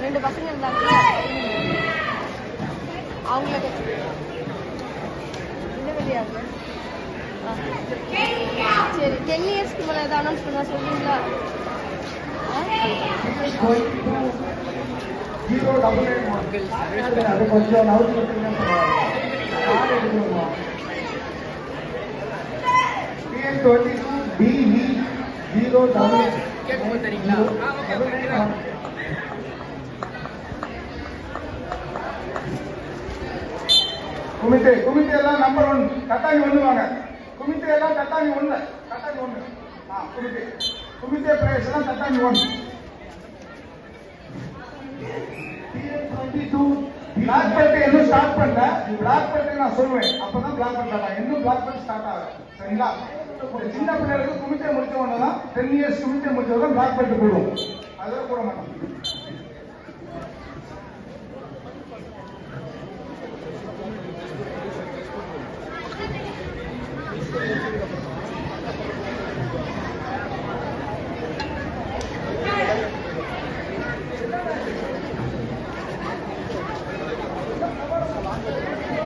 2 பசங்க இருந்தாங்க அவங்கள என்ன வெளியாங்க சரி 10 இயர்ஸ்க்கு மேலே ஏதாவது அனௌன்ஸ் பண்ணா சொல்றீங்களா? அது கொஞ்சம் நவுத்து குமிட்டை எல்லாம் நம்பர் 1 கட்டாணி 1 வாங்க. குமிட்டை எல்லாம் கட்டாணி 1 குமிட்டை பிரைஸ் எல்லாம் கட்டாணி 1. பிளாக் பெல்ட் இன்னும் ஸ்டார்ட் பண்ணல. பிளாக் பெல்ட் நான் சொல்லுவேன், அப்பதான் பிளாக் பெல்ட் இன்னும் பிளாக் பெல்ட் ஸ்டார்ட் ஆகும். சரிங்களா? சின்ன பிள்ளைகளுக்கு குமிட்டை முடிச்ச உடனே 10 இயர்ஸ் குமிட்டை முடிச்சவங்க பிளாக் பெல்ட் போடுவோம். அதெல்லாம் போட மாட்டோம்.